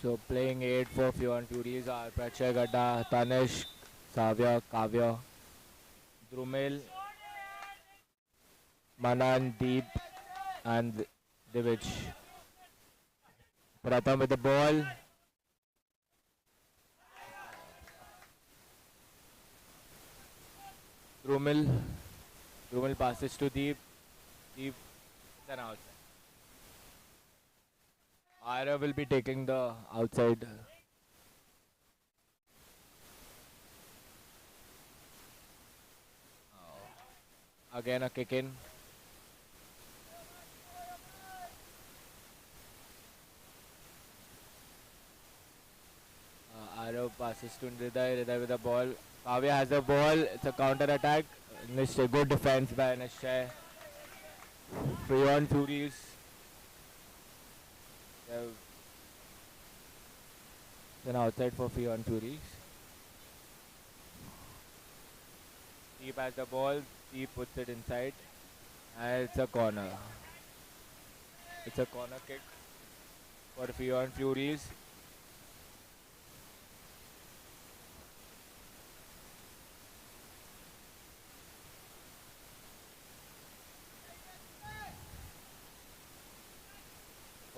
So playing 8 for Fionn Furies are Prachay Gadda, Tanishq, Savya, Kavya, Drumil, Manan, Deep, and Divij. Pratham with the ball. Drumil. Drumil passes to Deep. Deep, then outside. Ira will be taking the outside. Again a kick in. Ira passes to Hriday. Hriday with the ball. Kavya has the ball. It's a counter attack. Nishchay, good defense by Nishchay. Fionn Furies. Then outside for Fionn Furies. Deep has the ball. Deep puts it inside. And it's a corner. It's a corner kick for Fionn Furies.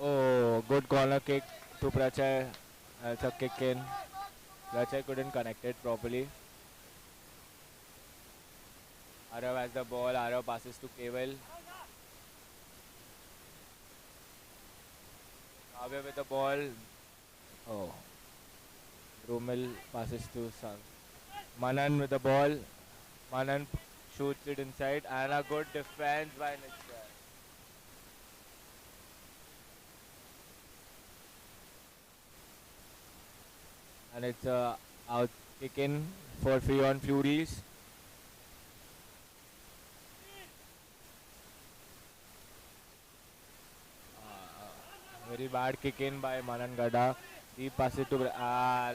Oh, good corner kick to Prachay. It's a kick in. Prachay couldn't connect it properly. Arav has the ball. Arav passes to Keval. Kavya with the ball. Oh. Drumil passes to Sang. Manan with the ball. Manan shoots it inside. And a good defense by Nishchay. And it's a out kick in for Fionn Furies. Very bad kick in by Manan Gadda. Deep passes to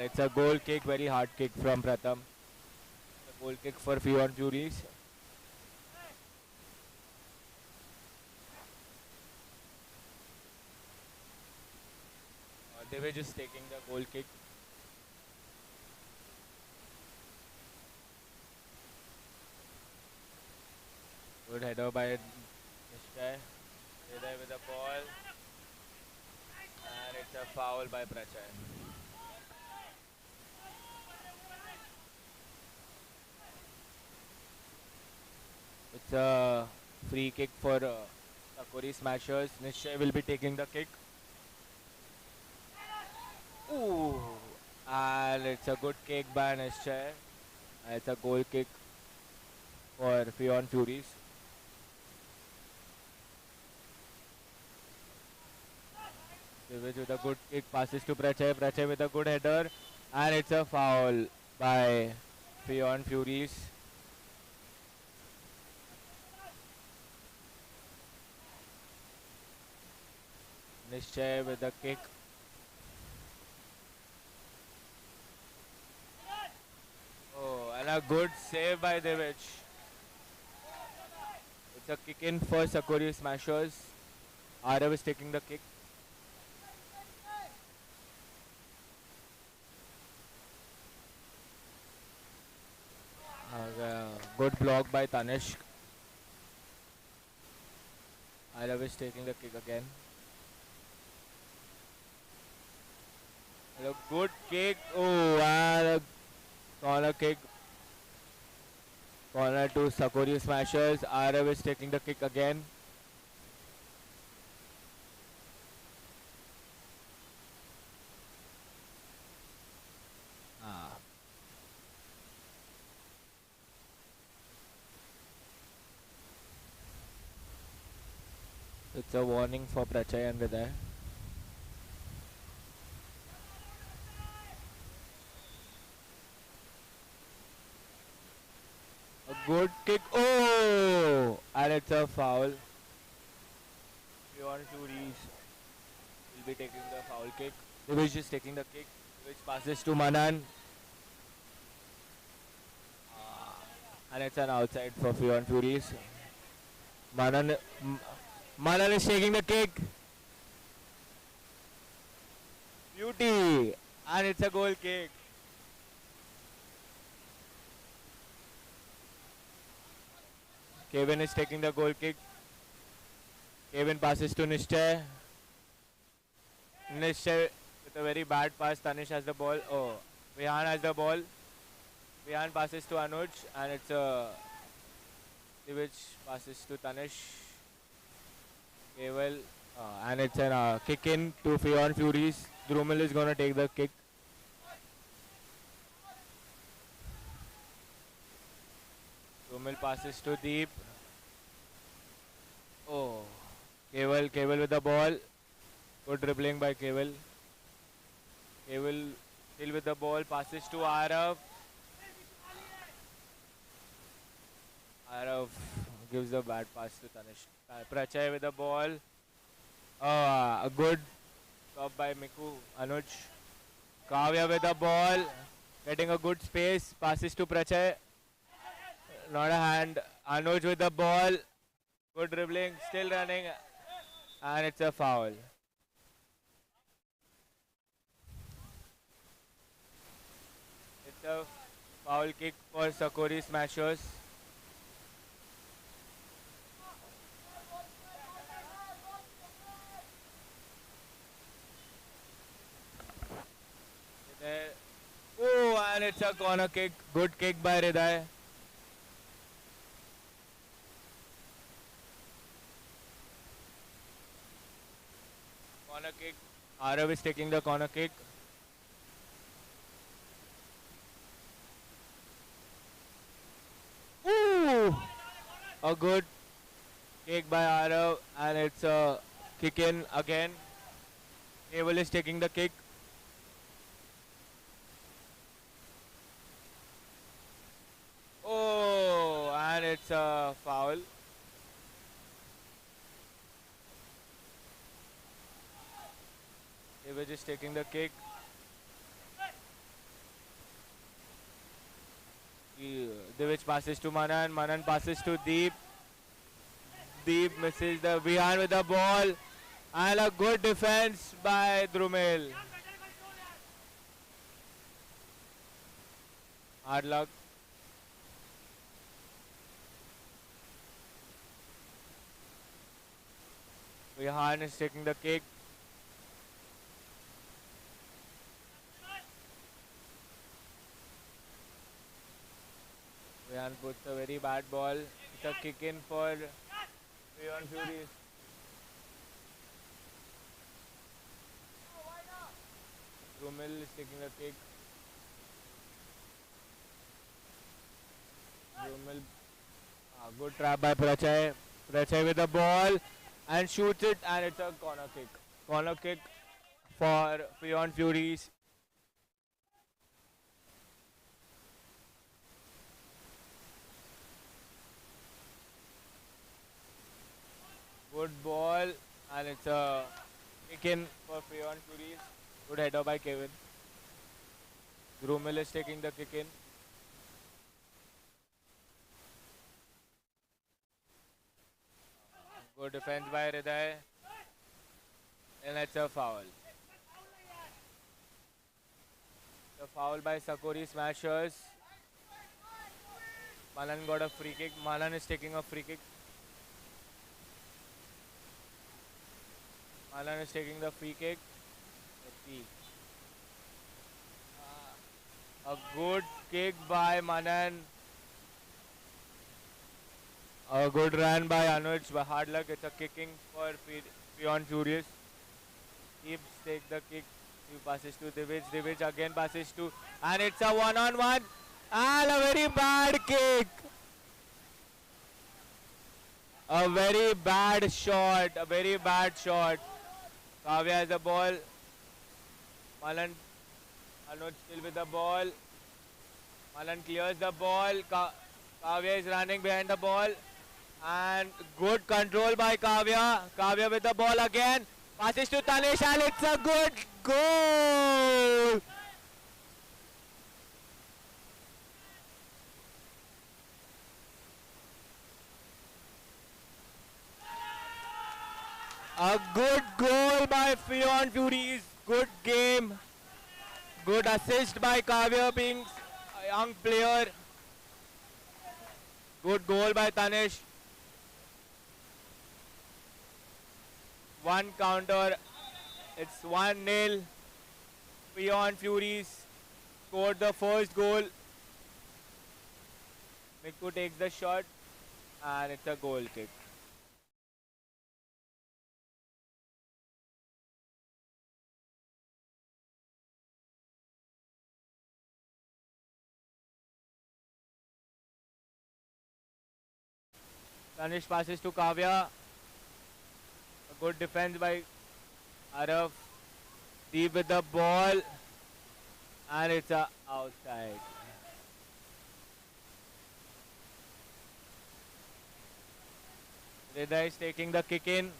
it's a goal kick, very hard kick from Pratham. A goal kick for Fionn Furies. Divij is taking the goal kick. Good header by Nishchay. Hriday with the ball. And it's a foul by Prachay. It's a free kick for Sakori Smashers. Nishchay will be taking the kick. Ooh! And it's a good kick by Nishchay. It's a goal kick for Fionn Furies. Divij with a good kick, passes to Prachay. Prachay with a good header. And it's a foul by Fionn Furies. Nishchay with a kick. Oh, and a good save by Divij. It's a kick in for Sakori Smashers. Arav is taking the kick. Good block by Tanishq. Arav is taking the kick again. And a good kick. Oh, and a corner kick. Corner to Sakori Smashers. Arav is taking the kick again. It's a warning for Prachay and Hriday. A good kick. Oh! And it's a foul. Fionn Furies will be taking the foul kick. Divij is taking the kick. Divij passes to Manan. And it's an outside for Fionn Furies. Manan is taking the kick. Beauty. And it's a goal kick. Kevin is taking the goal kick. Kevin passes to Nishchay. Nishchay with a very bad pass. Tanish has the ball. Oh, Vihan has the ball. Vihan passes to Anuj and it's a which passes to Tanish. Keval and it's a kick in to Fionn Furies. Drumel is gonna take the kick. Drumel passes to Deep. Oh, Keval with the ball. Good dribbling by Keval. Keval still with the ball. Passes to Arav. Arav gives the bad pass to Tanish. Prachay with the ball. A good stop by Miku. Anuj. Kavya with the ball. Getting a good space. Passes to Prachay. Not a hand. Anuj with the ball. Good dribbling. Still running. And it's a foul. It's a foul kick for Sakori Smashers. Oh, and it's a corner kick. Good kick by Hriday. Corner kick. Arav is taking the corner kick. Ooh! A good kick by Arav and it's a kick in again. Keval is taking the kick. Oh, and it's a foul. Keval is taking the kick. Divich passes to Manan. Manan passes to Deep. Deep misses the Vihan with the ball. And a good defense by Drumel. Hard luck. Vihan is taking the kick. Vihan puts a very bad ball. It's a kick in for Fionn Furies. Drumel is taking the kick. Drumel, good trap by Prachay. Prachay with the ball and shoots it and it's a corner kick. Corner kick for Fionn Furies. Good ball and it's a kick in for Fionn Furies. Good header by Kevin. Drumel is taking the kick in. Good defense by Hriday. And it's a foul. The foul by Sakori Smashers. Manan got a free kick. Manan is taking a free kick. Manan is taking the free kick. Let's see. A good kick by Manan. A good run by Anuj, but hard luck. It's a kicking for Fionn Furies. Keeps take the kick. He passes to Divij. Divij again passes to, and it's a one-on-one. And a very bad kick. A very bad shot. A very bad shot. Kavya has the ball. Malan. Anuj still with the ball. Malan clears the ball. Kavya is running behind the ball. And good control by Kavya. Kavya with the ball again. Passes to Tanish and it's a good goal. A good goal by Fionn Furies. Good game. Good assist by Kavya being a young player. Good goal by Tanish. One counter. It's 1-0. Beyond Furies scored the first goal. Mikku takes the shot and it's a goal kick. Tanish passes to Kavya. A good defense by Arav. Deep with the ball. And it's a outside. Hriday is taking the kick in.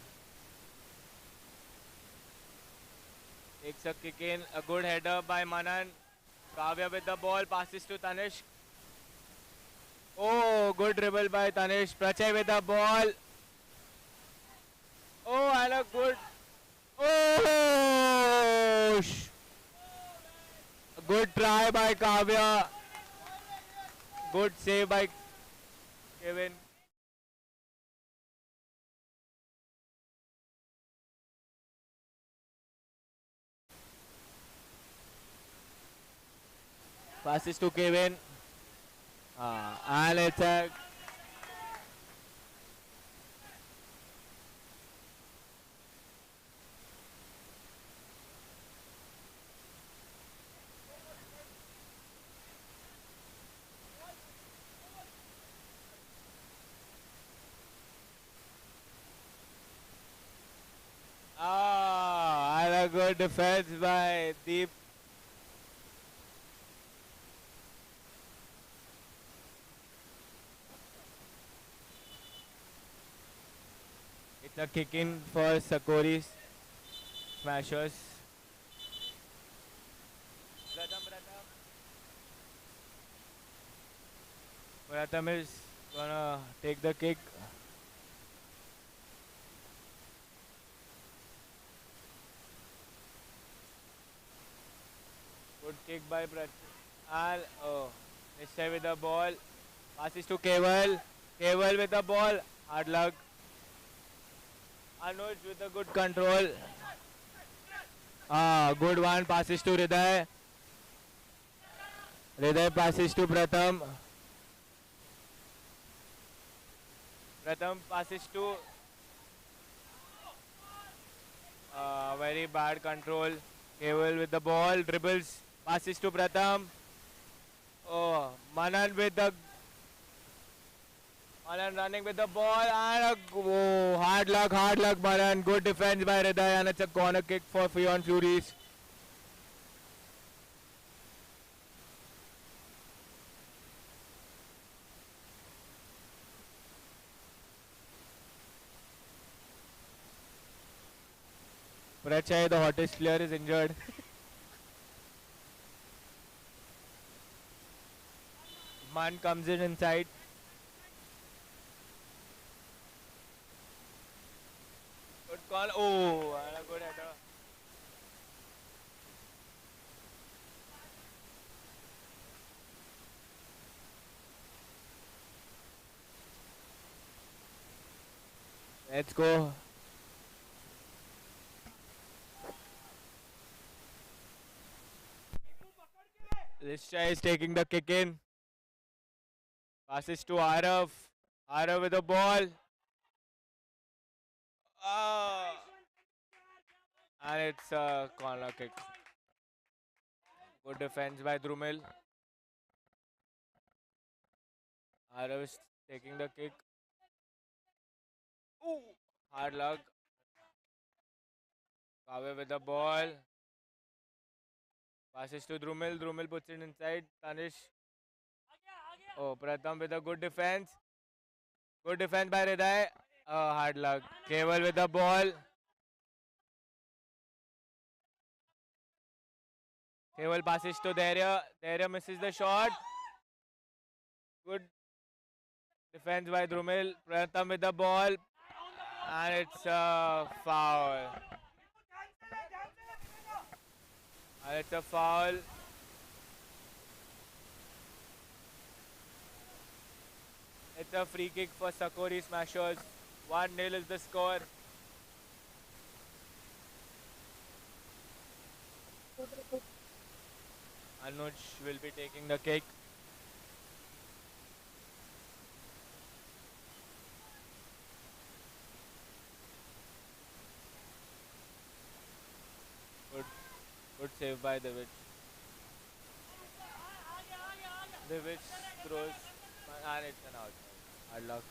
Takes a kick in. A good header by Manan. Kavya with the ball. Passes to Tanish. Oh, good dribble by Tanish. Prachay with the ball. Oh, and a good. Oh! A good try by Kavya. Good save by Kevin. Passes to Kevin. And it's a and a good defense by Deep. It's a kick in for Sakori's Smashers. Pratham is gonna take the kick. Good kick by Pratham. Oh, Nishchay with the ball. Passes to Keval. Keval with the ball. Hard luck. Anuj with a good control. Good one. Passes to Hriday. Hriday passes to Pratham. Pratham passes to very bad control. Keval with the ball. Dribbles. Passes to Pratham. Oh, Manan with the Manan running with the ball and hard luck, Manan. Good defense by Hriday and it's a corner kick for Beyond Furies. Prachay, the hottest player, is injured. Man comes in inside. Good call. Oh, and a good header. Let's go. Nishchay is taking the kick in. Passes to Arav. Arav with the ball. And it's a corner kick. Good defense by Drumel. Arav is taking the kick. Ooh, hard luck. Kavya with the ball. Passes to Drumel. Drumel puts it inside. Tanish. Oh, Pratham with a good defense. Good defense by Hriday. Oh, hard luck. Keval with the ball. Keval passes to Daria. Daria misses the shot. Good defense by Drumel. Pratham with the ball. And it's a foul. And it's a foul. It's a free kick for Sakori Smashers. 1-0 is the score. Anuj will be taking the kick. Good, good save by Divic. Divic throws and it's an out. Hard luck.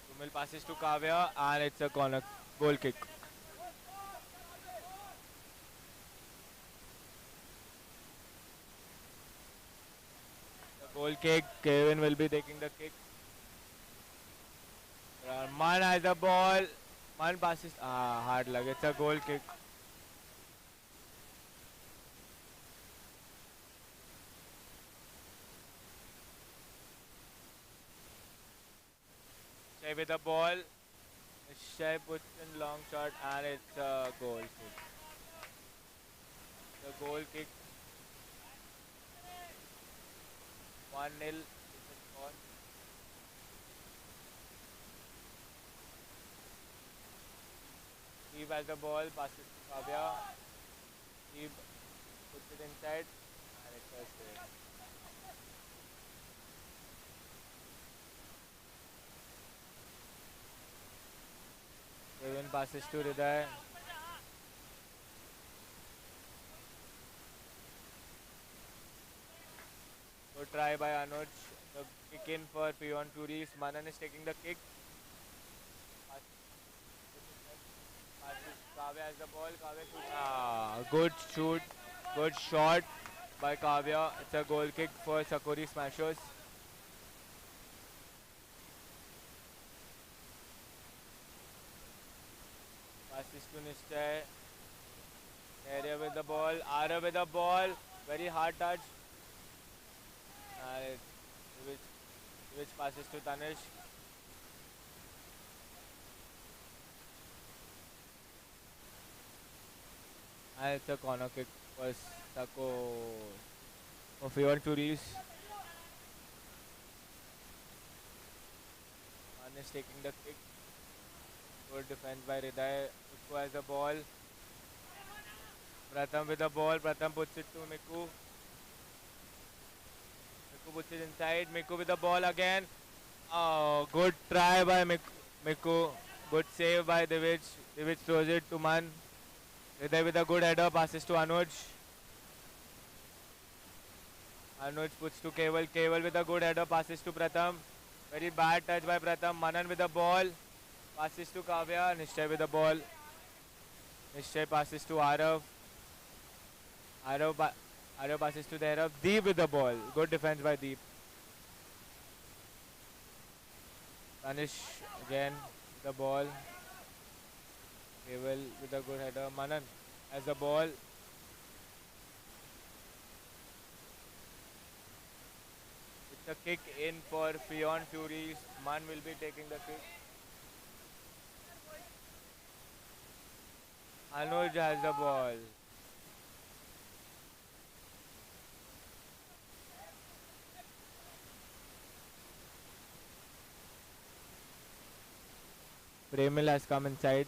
Sumil passes to Kavya and it's a corner goal kick. The goal kick. Kevin will be taking the kick. Man has the ball. Man passes. Hard luck. It's a goal kick. Shai with the ball. Shai puts in long shot and it's a goal kick. The goal kick. 1-0 is the score. Steve has the ball, passes to Kavya. Steve puts it inside and it's a save. Kevin passes to Hriday. Good try by Anuj. The kick in for Pion Furies. Manan is taking the kick. Kavya has the ball. Kavya shoots. Good shoot. Good shot by Kavya. It's a goal kick for Sakori Smashers. Passes to Nishtay. Area with the ball. Ara with the ball. Very hard touch. Which passes to Tanish. And it's a corner kick for Sako of Pion Furies. Man is taking the kick. Good defense by Hriday. Miku has the ball. Pratham with the ball. Pratham puts it to Miku. Miku puts it inside. Miku with the ball again. Oh, good try by Miku. Good save by Divic. Divic throws it to Man. Hriday with a good header. Passes to Anuj. Anuj puts to Keval. Keval with a good header. Passes to Pratham. Very bad touch by Pratham. Manan with the ball. Passes to Kavya. Nishtay with the ball. Nishtay passes to Arav. Arav passes to Dehrav. Deep with the ball. Good defense by Deep. Tanish again with the ball. Keval with a good header. Manan has the ball. It's a kick in for Pion Furies. Man will be taking the kick. Anuj has the ball. Premil has come inside.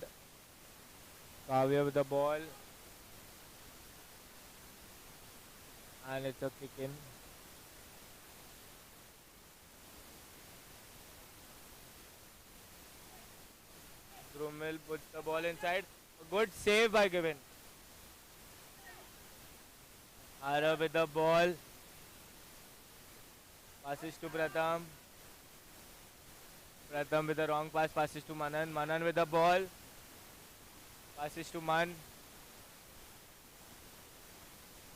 Kavya with the ball. And it's a kick in. Drumil puts the ball inside. A good save by Kevin. Arav with the ball. Passes to Pratham. Pratham with the wrong pass. Passes to Manan. Manan with the ball. Passes to Man.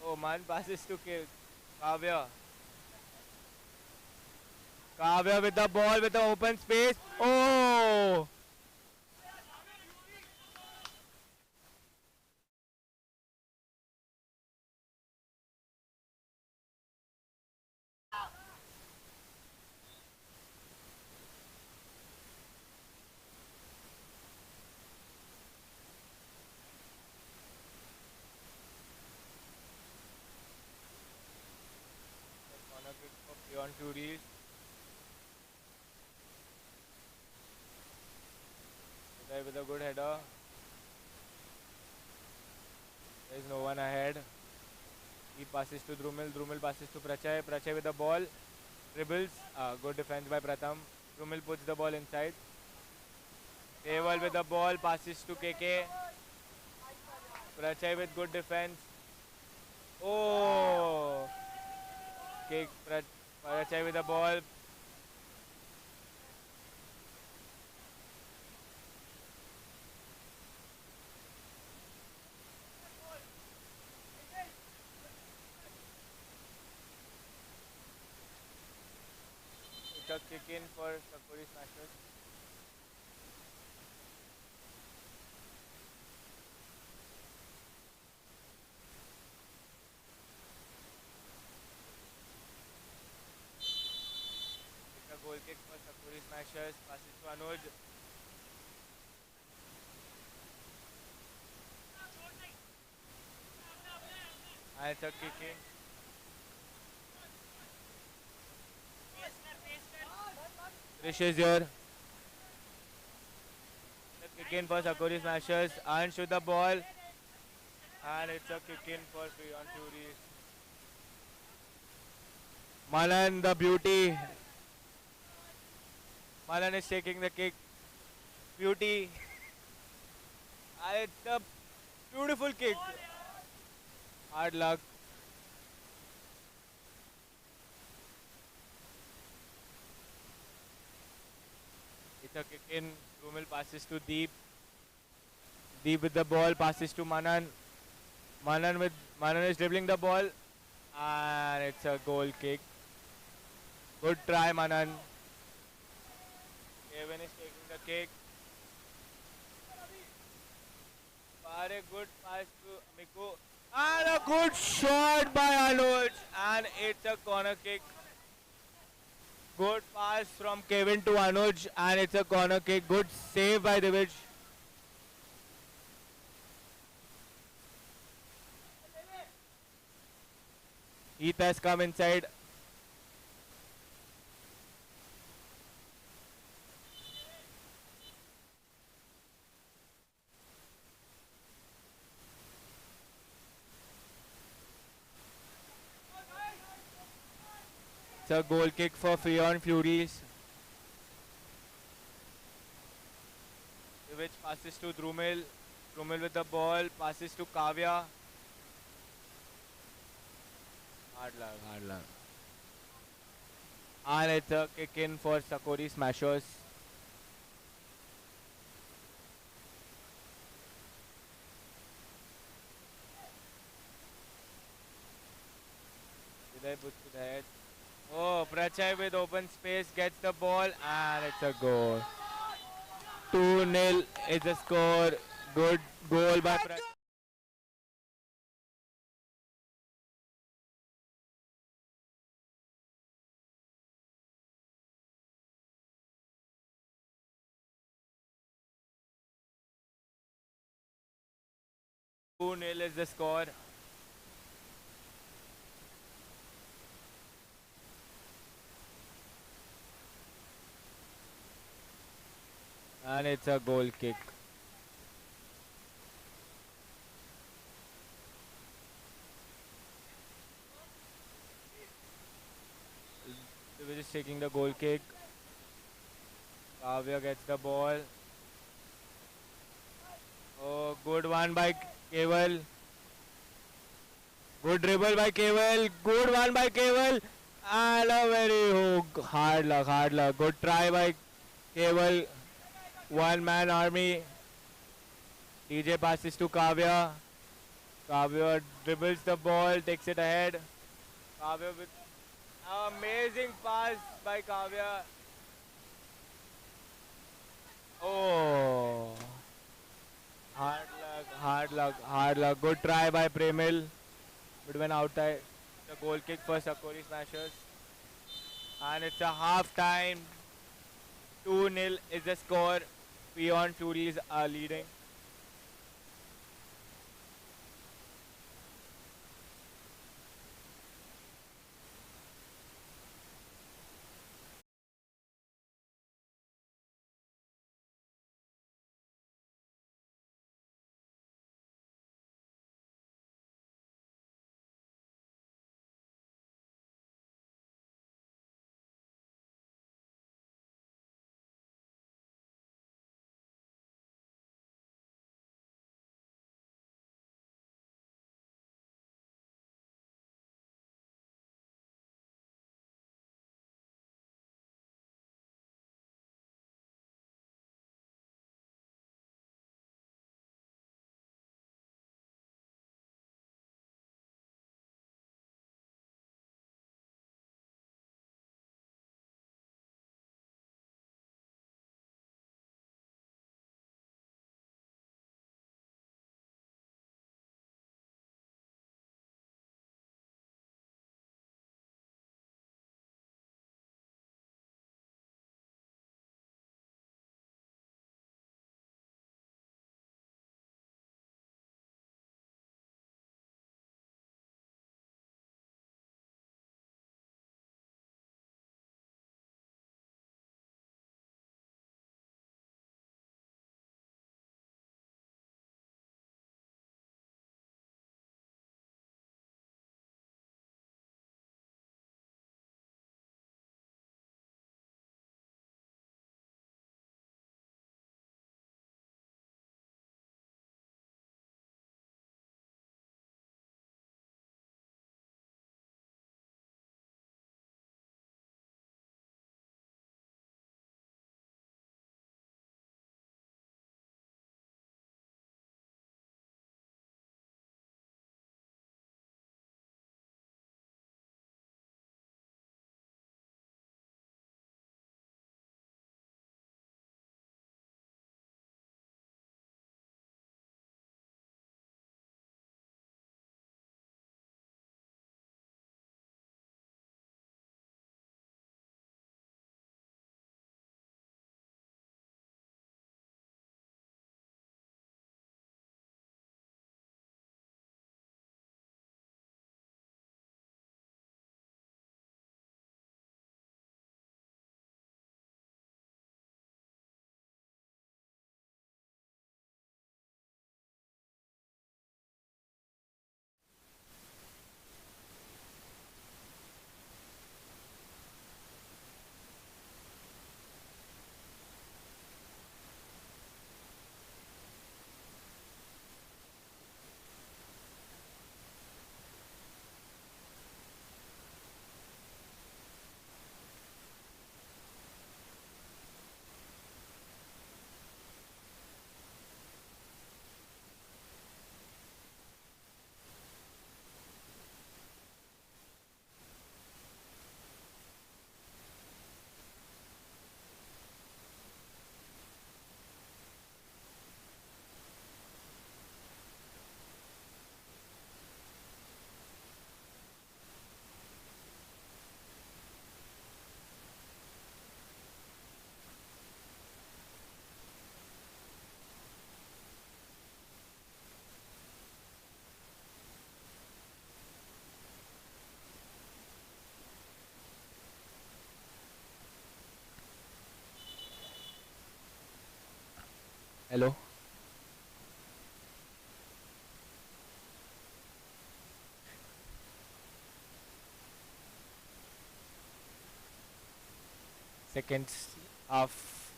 Oh, Man passes to Kavya. Kavya with the ball with the open space. Oh! with a good header. There's no one ahead. He passes to Drumil. Drumil passes to Prachai. Prachai with the ball. Dribbles. Good defense by Pratham. Drumil puts the ball inside. Keval with the ball. Passes to KK. Prachai with good defense. Oh! Prachai with the ball. It's a kick in for Sakuri Smashers. It's a goal kick for Sakuri Smashers. Passes to Anuj. And it's a kick in. Krish is here. The kick in for Sakuri Smashers. Ansh with the ball. And it's a kick in for Beyond Furies. Malan the beauty. Malan is taking the kick. Beauty. And it's a beautiful kick. Hard luck. It's a kick in. Drumil passes to Deep. Deep with the ball. Passes to Manan. Manan is dribbling the ball. And it's a goal kick. Good try, Manan. Kevin is taking the kick. A good pass to Miku. And a good shot by Anuj. And it's a corner kick. Good pass from Kevin to Anuj. And it's a corner kick. Good save by Divij. Heath has come inside. It's a goal kick for Beyond Furies. Which passes to Drumil. Drumil with the ball. Passes to Kavya. Hard luck. And it's a kick in for Sakuri Smashers. Vidai puts to the head. Oh, Prachai with open space gets the ball and it's a goal. 2-0 is the score. Good goal by Prachai. 2-0 is the score. And it's a goal kick. We're just taking the goal kick. Kavya gets the ball. Oh, good one by Keval. Good dribble by Keval. Good one by Keval. And a very hard luck. Good try by Keval. One man army. DJ passes to Kavya. Kavya dribbles the ball, takes it ahead. Kavya with amazing pass by Kavya. Oh. Hard luck. Good try by Premil. But when outside, the goal kick for Sakuri Smashers. And it's a half time. 2-0 is the score. Beyond Furies are leading. Hello. Seconds half.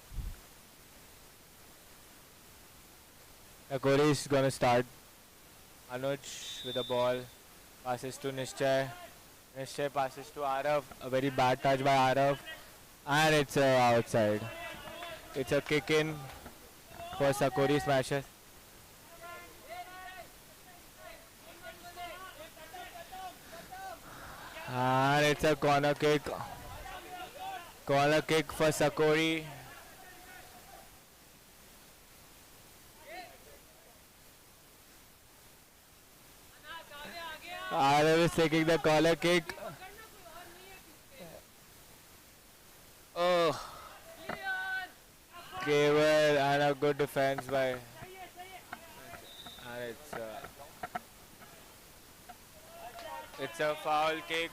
Nagori is gonna start. Anuj with the ball. Passes to Nishchay. Nishchay passes to Arav. A very bad touch by Arav. And it's outside. It's a kick in for Sakori Smashers. And it's a corner kick. Corner kick for Sakori. Arav is taking the corner kick. Oh. Keval and a good defense by. And it's a foul kick.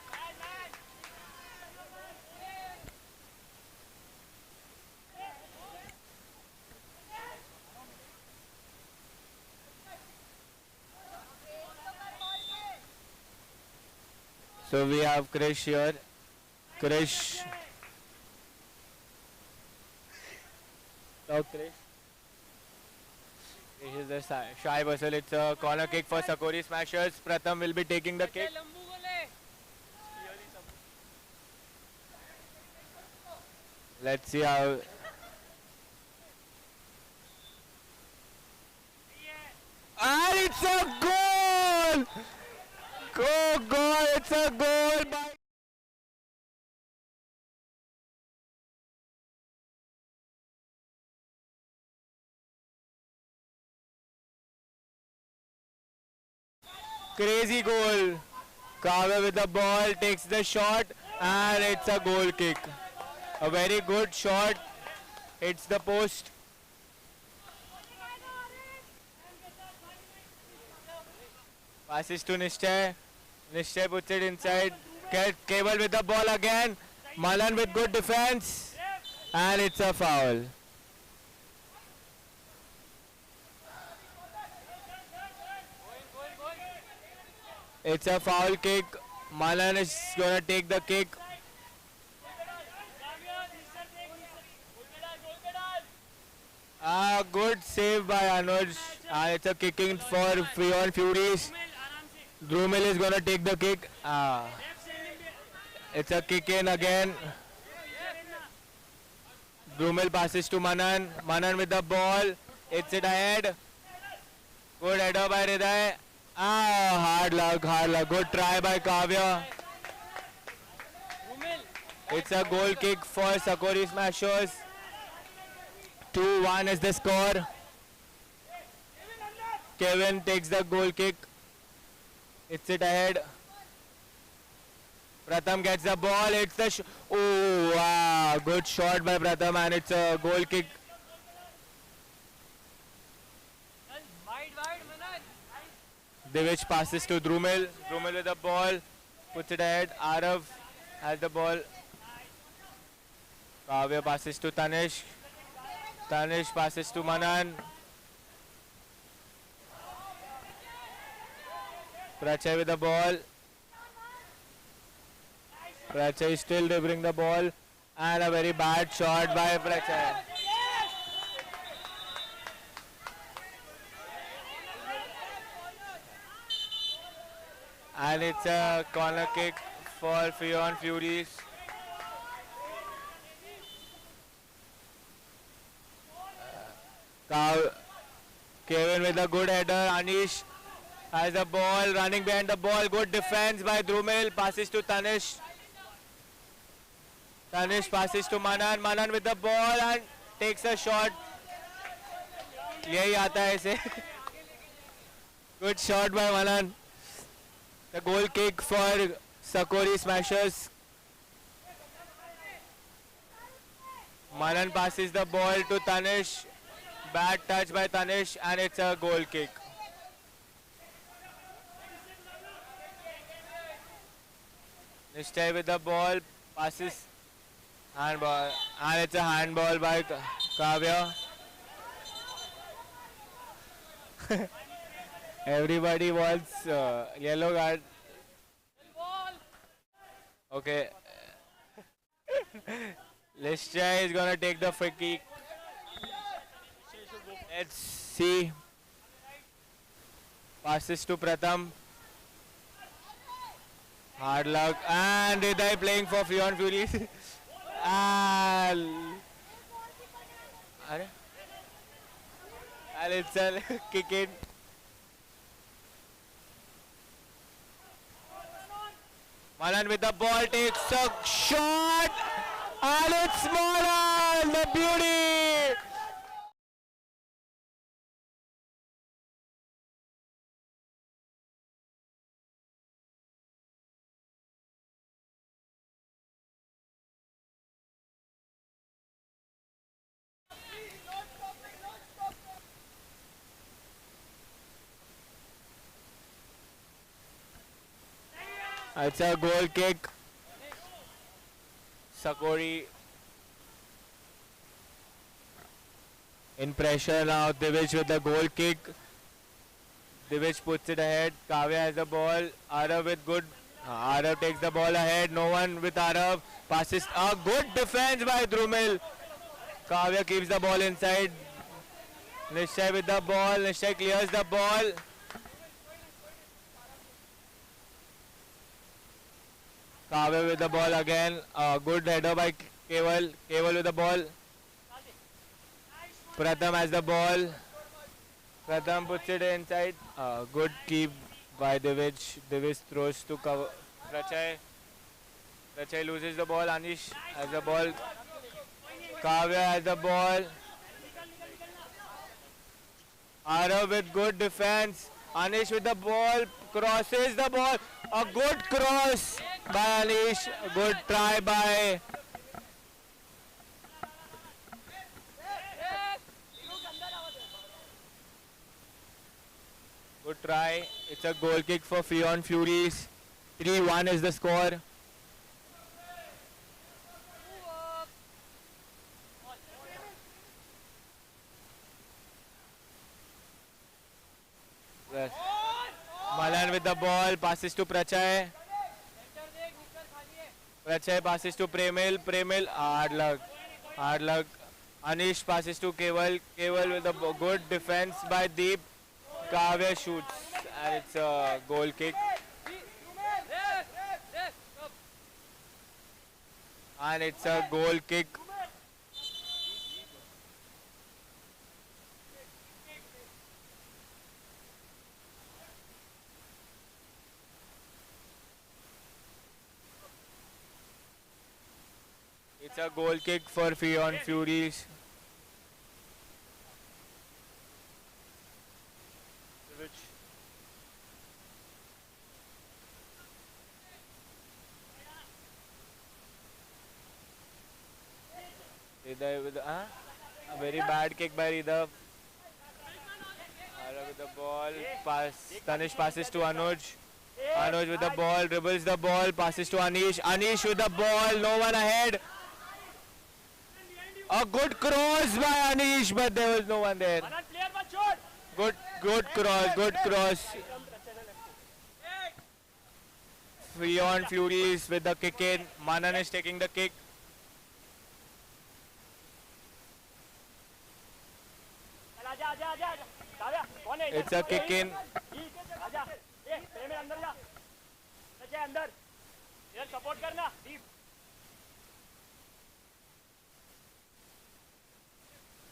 So we have Krish here. Krish. Talk Krish. This is the shy whistle. It's a corner kick for Sakori Smashers. Pratham will be taking the kick. Let's see how. And it's a goal! Go goal! It's a goal by. Crazy goal. Kavya with the ball takes the shot and it's a goal kick. A very good shot. Hits the post. Passes to Nishchay. Nishchay puts it inside. Keval with the ball again. Malan with good defense. And it's a foul. It's a foul kick. Malan is gonna take the kick. Good save by Anuj. It's a kicking for Freon Furies. Drumel is gonna take the kick. It's a kick in again. Drumel passes to Manan. Manan with the ball. It's it ahead. Good header by Hriday. Hard luck, hard luck. Good try by Kavya. It's a goal kick for Sakori Smashers. 2-1 is the score. Kevin takes the goal kick. It's it ahead. Pratham gets the ball. It's the wow, good shot by Pratham and it's a goal kick. Divich passes to Drumel. Drumel with the ball. Puts it ahead. Arav has the ball. Kavya passes to Tanish. Tanish passes to Manan. Prachay with the ball. Prachay is still dribbling the ball. And a very bad shot by Prachay. And it's a corner kick for Freon Furies. Kevin with a good header. Anish has the ball, running behind the ball. Good defense by Drumel. Passes to Tanish. Tanish passes to Manan. Manan with the ball and takes a shot. यही आता है इसे. Good shot by Manan. The goal kick for Sakori Smashers. Manan passes the ball to Tanish. Bad touch by Tanish and it's a goal kick. Nishchay with the ball, passes handball and it's a handball by Kavya. Everybody wants yellow card. Okay. Lishcha is gonna take the free kick. Let's see. Passes to Pratham. Hard luck. And Hriday playing for Freon Furies. And it's a kick in. Manan with the ball takes a shot. And it's Manan, the beauty. It's a goal kick. Sakori in pressure now. Divij with the goal kick. Divij puts it ahead. Kavya has the ball. Arav with good. Arav takes the ball ahead. No one with Arav. Passes. A good defense by Drumil. Kavya keeps the ball inside. Nishay with the ball. Nishay clears the ball. Kavya with the ball again. Good header by Keval. Keval with the ball. Pratham has the ball. Pratham puts it inside. Good keep by Divij. Divij throws to Prachai. Prachai loses the ball. Anish has the ball. Kavya has the ball. Arav with good defense. Anish with the ball. Crosses the ball. A good cross by Anish. A good try by good try. It's a goal kick for Freon Furies. 3-1 is the score. Yes. Malan with the ball, passes to Prachai. Prachai passes to Premil. Premil, hard luck. Hard luck. Anish passes to Keval. Keval with a good defense by Deep. Kavya shoots and it's a goal kick. And it's a goal kick. It's a goal kick for Freon Furies. Hriday with a very bad kick by Hriday. With the ball, Tanish passes to Anuj. Anuj with the ball, dribbles the ball, passes to Anish. Anish with the ball, no one ahead. A good cross by Anish, but there was no one there. Good cross. Freon Furies with the kick in. Manan is taking the kick. It's a kick in.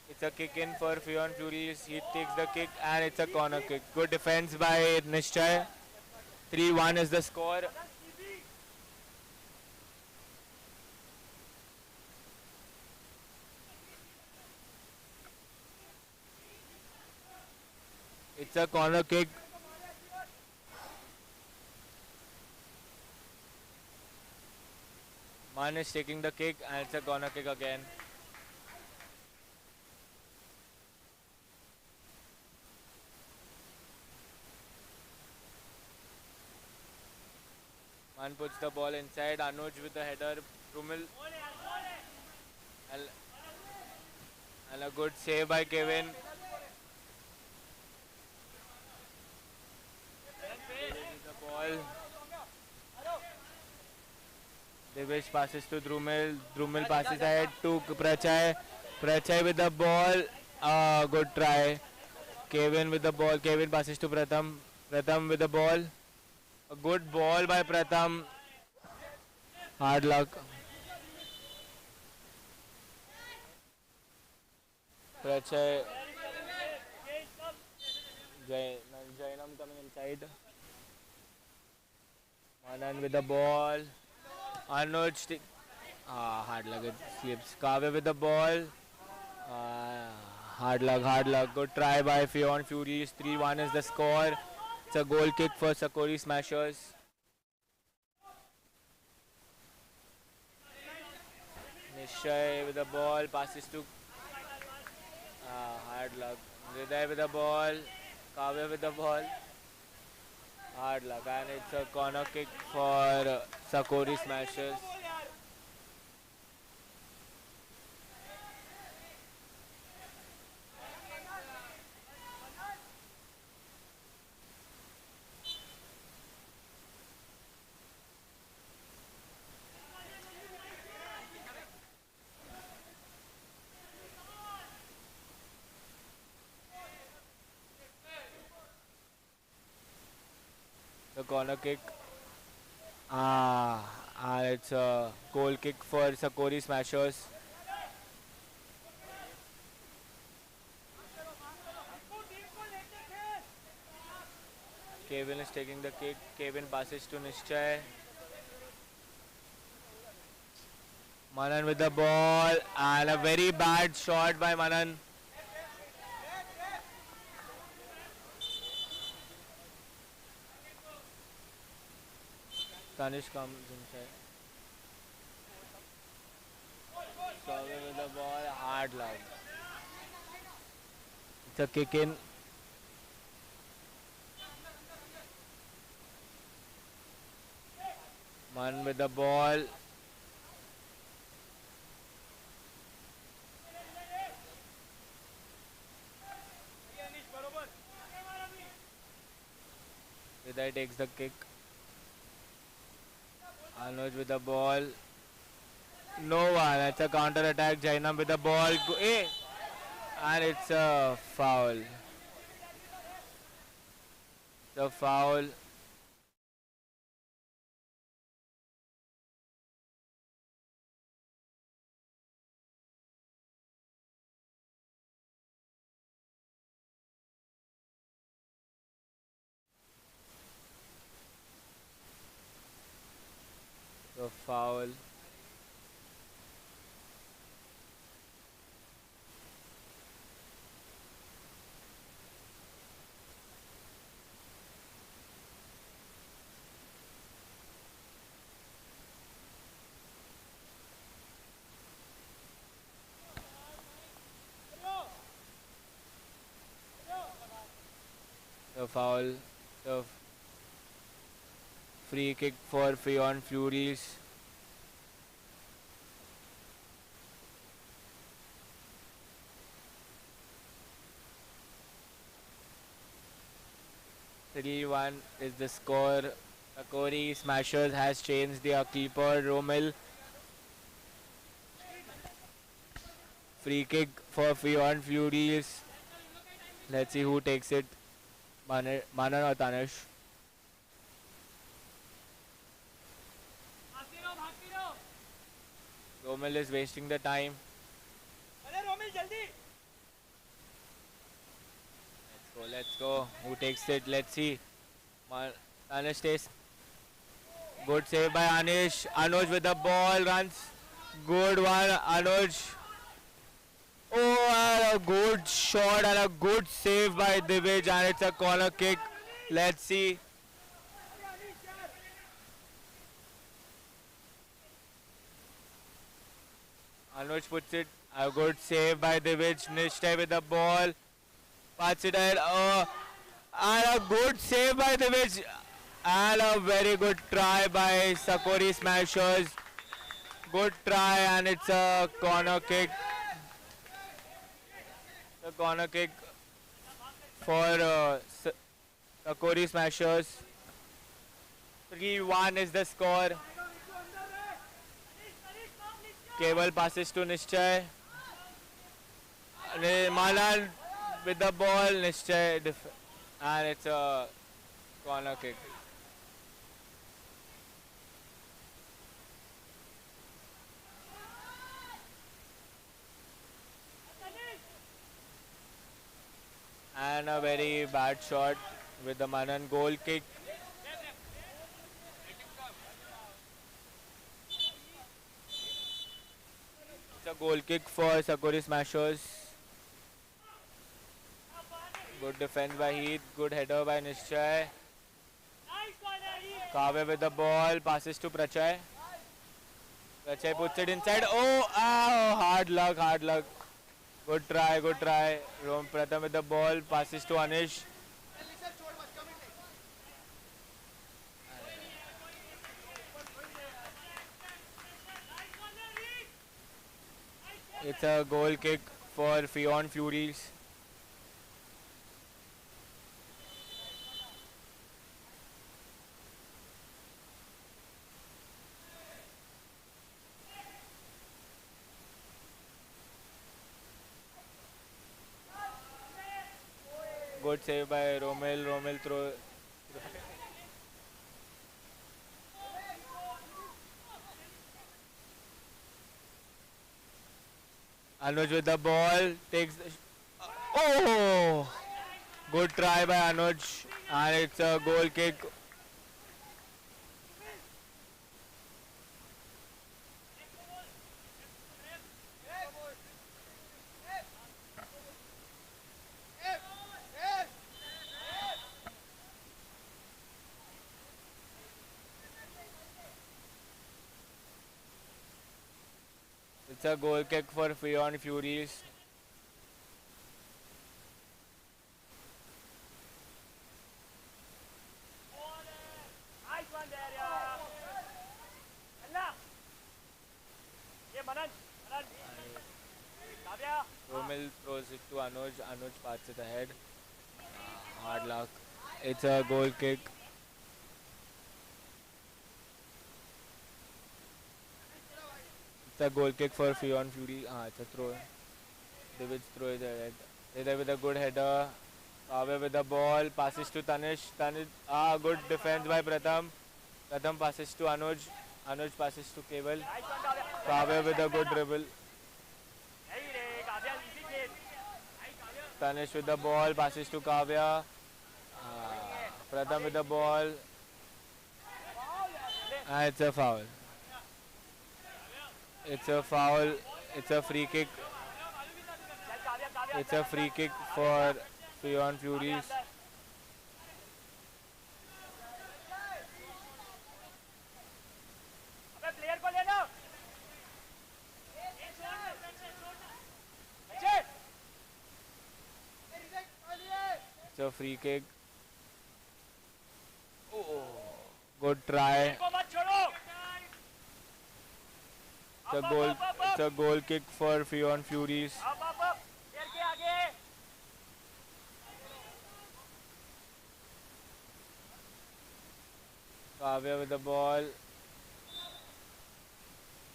It's a kick in for Freon Furies. He takes the kick and it's a corner kick. Good defense by Nishchay. 3-1 is the score. It's a corner kick. Man is taking the kick and it's a corner kick again. Man puts the ball inside. Anuj with the header. Rumil. And a good save by Kevin. Divesh passes to Drumil. Drumil passes ahead to Prachai. Prachai with the ball. Good try. Kevin with the ball. Kevin passes to Pratham. Pratham with the ball. A good ball by Pratham. Hard luck. Prachai. Jainam coming inside. Manan with the ball. Anuj. Hard luck. It slips. Kavya with the ball. Hard luck, hard luck. Good try by Fionn Furies. 3-1 is the score. It's a goal kick for Sakori Smashers. Nishay with the ball. Passes to hard luck. Hriday with the ball. Kavya with the ball. Hard luck. And it's a corner kick for Sakori Smashers. The corner kick. And it's a goal kick for Sakori Smashers. Kevin is taking the kick. Kevin passes to Nishchay. Manan with the ball. And a very bad shot by Manan. Tanish comes inside. Saurabh with the ball, hard luck. It's a kick in. Man with the ball. Hriday takes the kick. Anuj with the ball. No one. That's a counter attack. Jainam with the ball. And it's a foul. The foul. The foul. The foul. The free kick for Fionn Furies. (3-1) is the score. Sakori Smashers has changed their keeper, Romil. Free kick for Fionn Furies. Let's see who takes it. Manan or Tanish? Romil is wasting the time. Let's go. Who takes it? Let's see. Anish takes. Good save by Anish. Anuj with the ball runs. Good one, Anuj. Oh, and a good shot and a good save by Divesh, and it's a corner kick. Let's see. Anuj puts it. A good save by Divesh. Nishtay with the ball. Pats it ahead. And a good save by Divesh. And a very good try by Sakori Smashers. Good try, and it's a corner kick. The corner kick for Sakori Smashers. 3-1 is the score. Cable passes to Nishchay. Manan with the ball. Nishchay and it's a corner kick. And a very bad shot with the Manan goal kick. It's a goal kick for Sakori Smashers. Good defense by Heath. Good header by Nishchay. Kavya with the ball. Passes to Prachay. Prachay puts it inside. Oh, hard luck, hard luck. Good try, good try. Rom Pratham with the ball. Passes to Anish. It's a goal kick for Fionn Furies. Good save by Romel. Romel throw. Anuj with the ball. Takes the. Oh! Good try by Anuj. And it's a goal kick. It's a goal kick for Fionn Furies. Romil throws it to Anuj. Anuj passes it ahead. Hard luck. It's a goal kick. It's a goal kick for Fionn Fury. It's a throw. David's throw is ahead. There with a good header. Kavya with the ball. Passes to Tanish. Tanish. Good defense by Pratham. Pratham passes to Anuj. Anuj passes to Keval. Kavya with a good dribble. Tanish with the ball. Passes to Kavya. Pratham with the ball. And it's a foul. It's a foul. It's a free kick. It's a free kick for Fionn Furies. It's a free kick. Oh, good try. It's a goal kick for Fionn Furies. Kavya with the ball.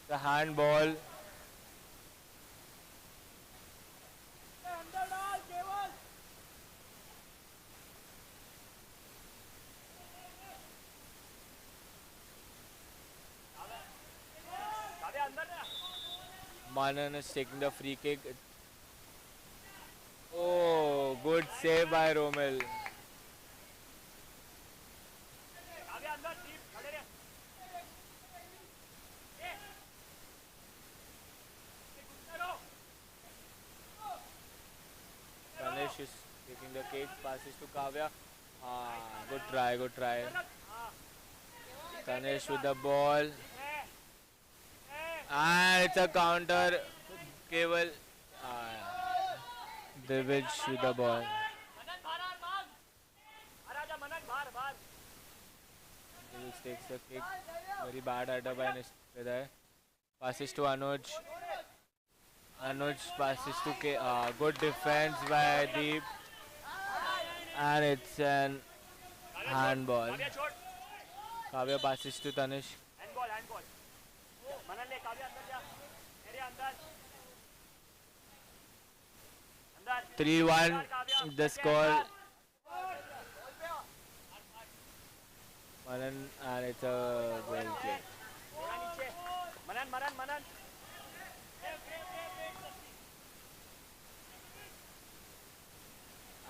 The handball. Manan is taking the free kick. Oh, good save by Romel. Ganesh is taking the kick, passes to Kavya. Good try, good try. Ganesh with the ball. And it's a counter. Keval. Divij with the ball. Divij takes the kick. Very bad header by Nishchay. Passes to Anuj. Anuj passes to K. Good defense by Deep. And it's an handball. Kavya passes to Tanish. 3-1 the score. Manan, and it's a goal kick.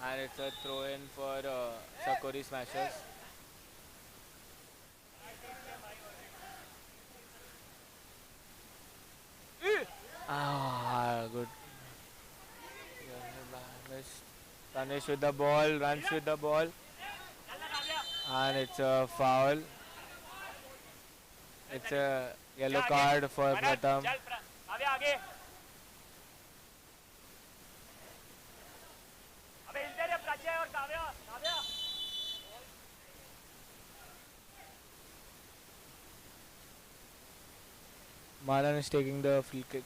And it's a throw in for Sakori Smashers. Good. Tanish with the ball, runs with the ball. And it's a foul. It's a yellow card for Pratham. Malan is taking the free kick.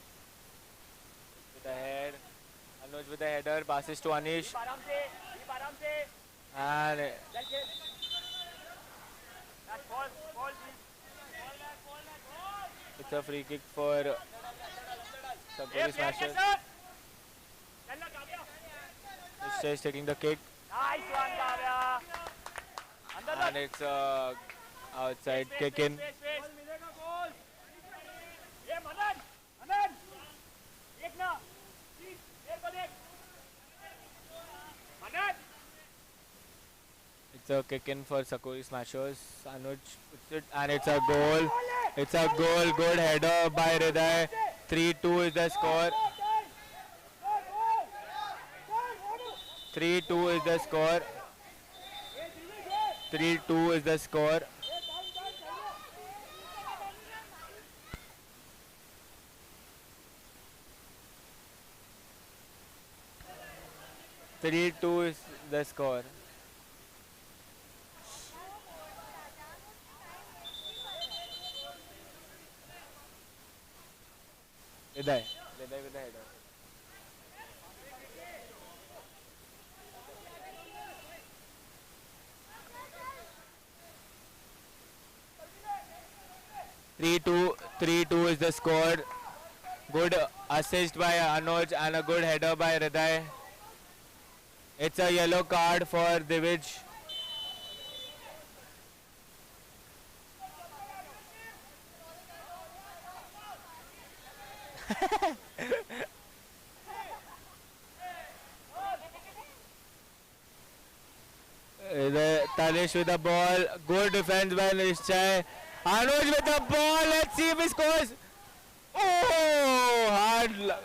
With the head. Anuj with the header, passes to Anish. And it's a free kick for Sakori Smashers. Nishya is taking the kick. And it's outside kick in. It's a kick in for Sakori Smashers. Anuj puts it and it's a goal. It's a goal. Good header by Hriday. 3-2 is the score. 3-2 is the score. 3-2 is the score. Three-two is the score. Hriday with the header. Three-two is the score. Good assist by Anuj and a good header by Hriday. It's a yellow card for Divij. Tanish with the ball. Good defense by Nishchay. Anuj with the ball. Let's see if he scores. Oh, hard luck.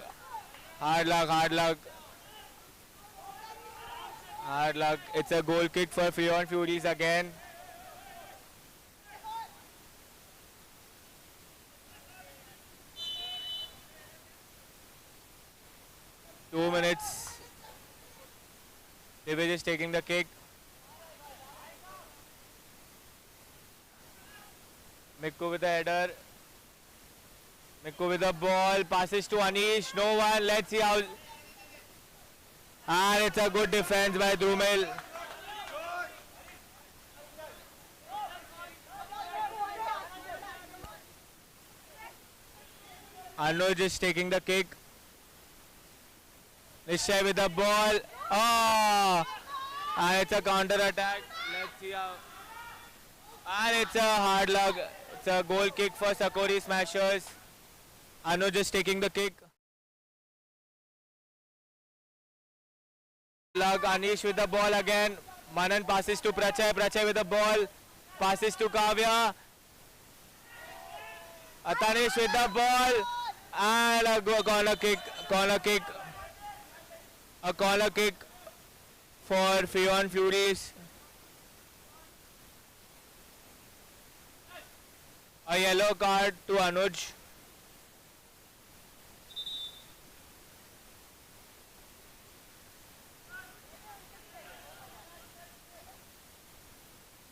Hard luck, hard luck. Hard luck. It's a goal kick for Fionn Furies again. Two minutes. Divij is taking the kick. Mikko with the header. Mikko with the ball. Passes to Anish. No one. Let's see how. And it's a good defense by Drumel. Anuj is taking the kick. Nishchay with the ball. Oh! And it's a counter attack. Let's see how. And it's a hard luck. It's a goal kick for Sakori Smashers. Anuj is taking the kick. Luck. Anish with the ball again. Manan passes to Prachay. Prachay with the ball. Passes to Kavya. Tanish with the ball. And a corner kick. Corner kick. A corner kick for Fionn Furies. A yellow card to Anuj.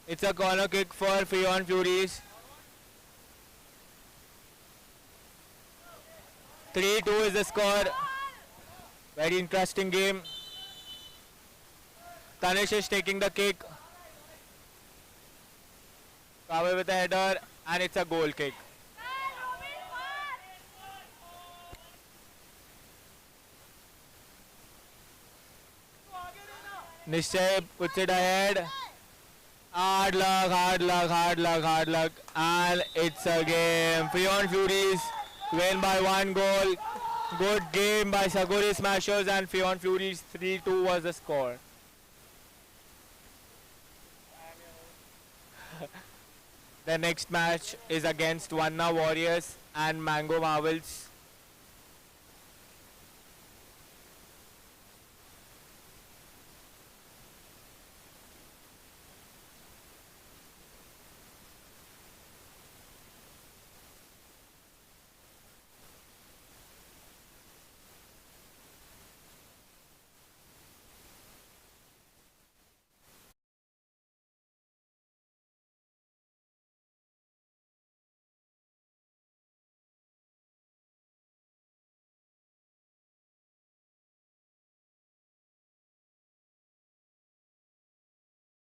It's a corner kick for Fionn Furies. 3-2 is the score. Very interesting game. Tanish is taking the kick. Kavya with the header and it's a goal kick. Nishay puts it ahead. Hard luck, hard luck, hard luck, hard luck. And it's a game. Freon Furies win by 1 goal. Good game by Saguri Smashers and Freon Furies. 3-2 was the score. The next match is against Vanna Warriors and Mango Marvels.